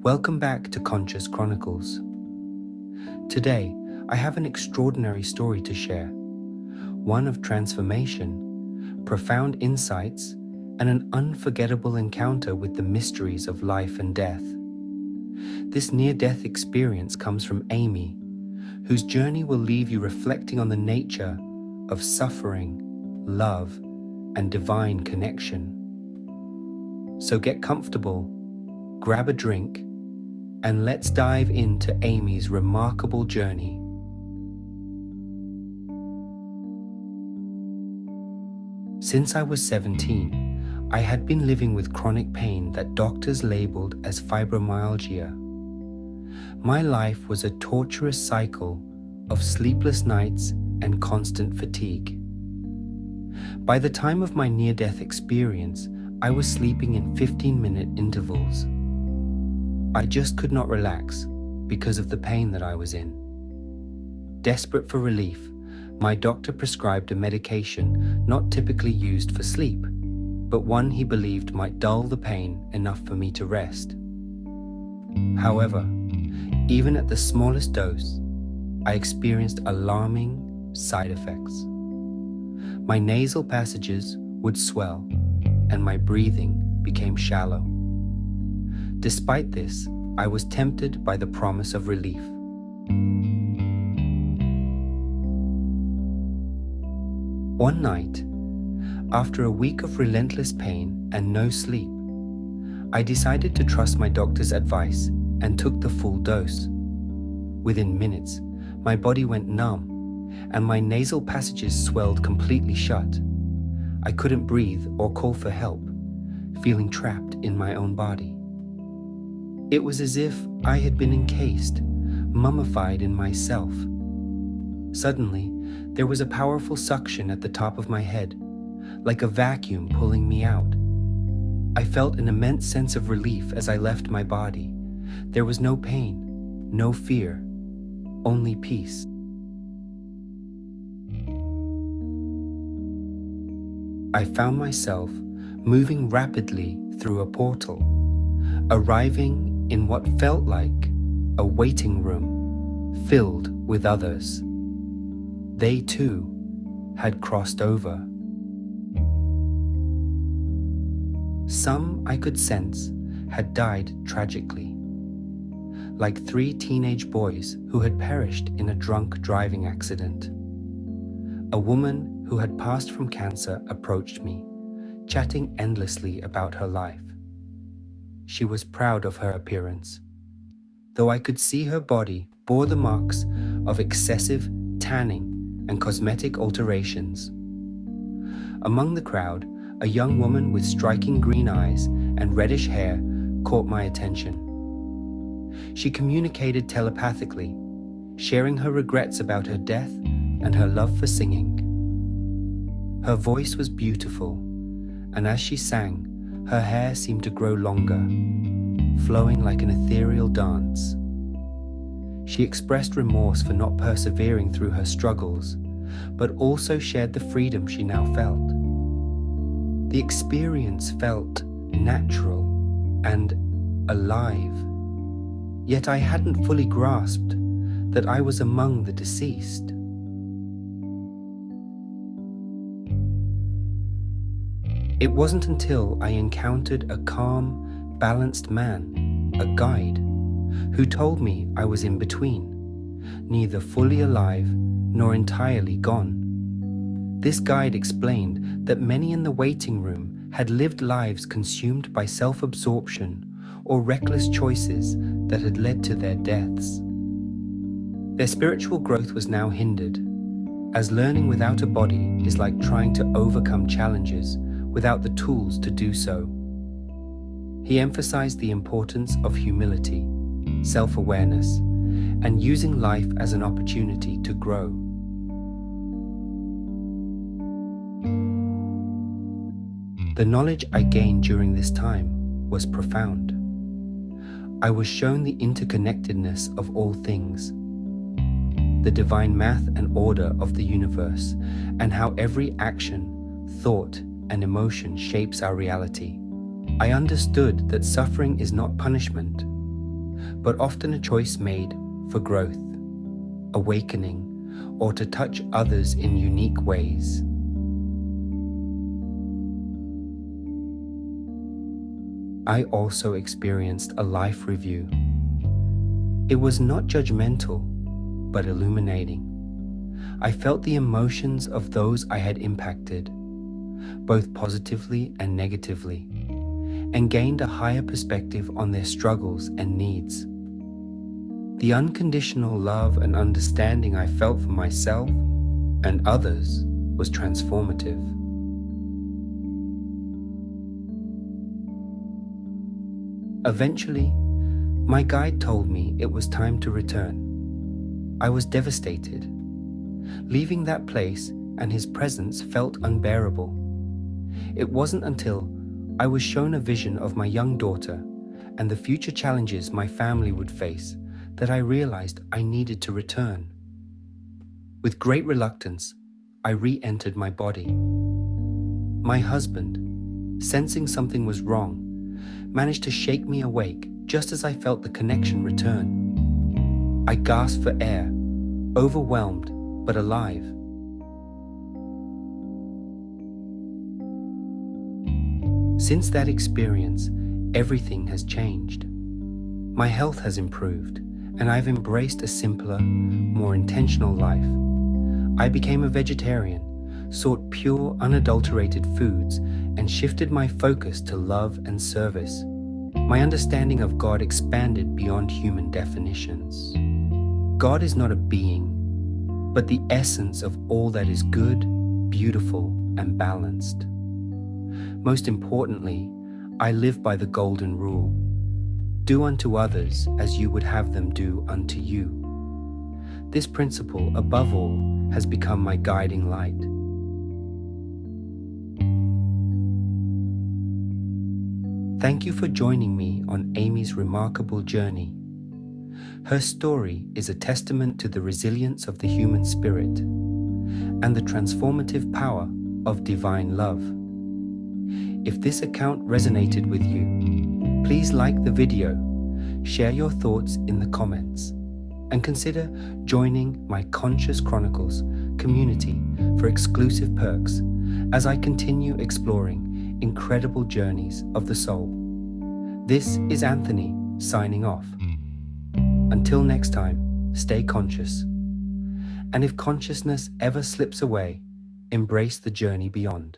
Welcome back to Conscious Chronicles. Today, I have an extraordinary story to share, one of transformation, profound insights, and an unforgettable encounter with the mysteries of life and death. This near-death experience comes from Amy, whose journey will leave you reflecting on the nature of suffering, love, and divine connection. So get comfortable, grab a drink, and let's dive into Amy's remarkable journey. Since I was 17, I had been living with chronic pain that doctors labeled as fibromyalgia. My life was a torturous cycle of sleepless nights and constant fatigue. By the time of my near-death experience, I was sleeping in 15-minute intervals. I just could not relax because of the pain that I was in. Desperate for relief, my doctor prescribed a medication not typically used for sleep, but one he believed might dull the pain enough for me to rest. However, even at the smallest dose, I experienced alarming side effects. My nasal passages would swell, and my breathing became shallow. Despite this, I was tempted by the promise of relief. One night, after a week of relentless pain and no sleep, I decided to trust my doctor's advice and took the full dose. Within minutes, my body went numb and my nasal passages swelled completely shut. I couldn't breathe or call for help, feeling trapped in my own body. It was as if I had been encased, mummified in myself. Suddenly, there was a powerful suction at the top of my head, like a vacuum pulling me out. I felt an immense sense of relief as I left my body. There was no pain, no fear, only peace. I found myself moving rapidly through a portal, arriving in what felt like a waiting room filled with others. They too had crossed over. Some I could sense had died tragically, like 3 teenage boys who had perished in a drunk driving accident. A woman who had passed from cancer approached me, chatting endlessly about her life. She was proud of her appearance, though I could see her body bore the marks of excessive tanning and cosmetic alterations. Among the crowd, a young woman with striking green eyes and reddish hair caught my attention. She communicated telepathically, sharing her regrets about her death and her love for singing. Her voice was beautiful, and as she sang, her hair seemed to grow longer, flowing like an ethereal dance. She expressed remorse for not persevering through her struggles, but also shared the freedom she now felt. The experience felt natural and alive, yet I hadn't fully grasped that I was among the deceased. It wasn't until I encountered a calm, balanced man, a guide, who told me I was in between, neither fully alive nor entirely gone. This guide explained that many in the waiting room had lived lives consumed by self-absorption or reckless choices that had led to their deaths. Their spiritual growth was now hindered, as learning without a body is like trying to overcome challenges without the tools to do so. He emphasized the importance of humility, self-awareness, and using life as an opportunity to grow. The knowledge I gained during this time was profound. I was shown the interconnectedness of all things, the divine math and order of the universe, and how every action, thought, and emotion shapes our reality. I understood that suffering is not punishment, but often a choice made for growth, awakening, or to touch others in unique ways. I also experienced a life review. It was not judgmental, but illuminating. I felt the emotions of those I had impacted, both positively and negatively, and gained a higher perspective on their struggles and needs. The unconditional love and understanding I felt for myself and others was transformative. Eventually, my guide told me it was time to return. I was devastated. Leaving that place and his presence felt unbearable. It wasn't until I was shown a vision of my young daughter and the future challenges my family would face that I realized I needed to return. With great reluctance, I re-entered my body. My husband, sensing something was wrong, managed to shake me awake just as I felt the connection return. I gasped for air, overwhelmed but alive. Since that experience, everything has changed. My health has improved, and I've embraced a simpler, more intentional life. I became a vegetarian, sought pure, unadulterated foods, and shifted my focus to love and service. My understanding of God expanded beyond human definitions. God is not a being, but the essence of all that is good, beautiful, and balanced. Most importantly, I live by the golden rule: do unto others as you would have them do unto you. This principle, above all, has become my guiding light. Thank you for joining me on Amy's remarkable journey. Her story is a testament to the resilience of the human spirit and the transformative power of divine love. If this account resonated with you, please like the video, share your thoughts in the comments, and consider joining my Conscious Chronicles community for exclusive perks as I continue exploring incredible journeys of the soul. This is Anthony signing off. Until next time, stay conscious. And if consciousness ever slips away, embrace the journey beyond.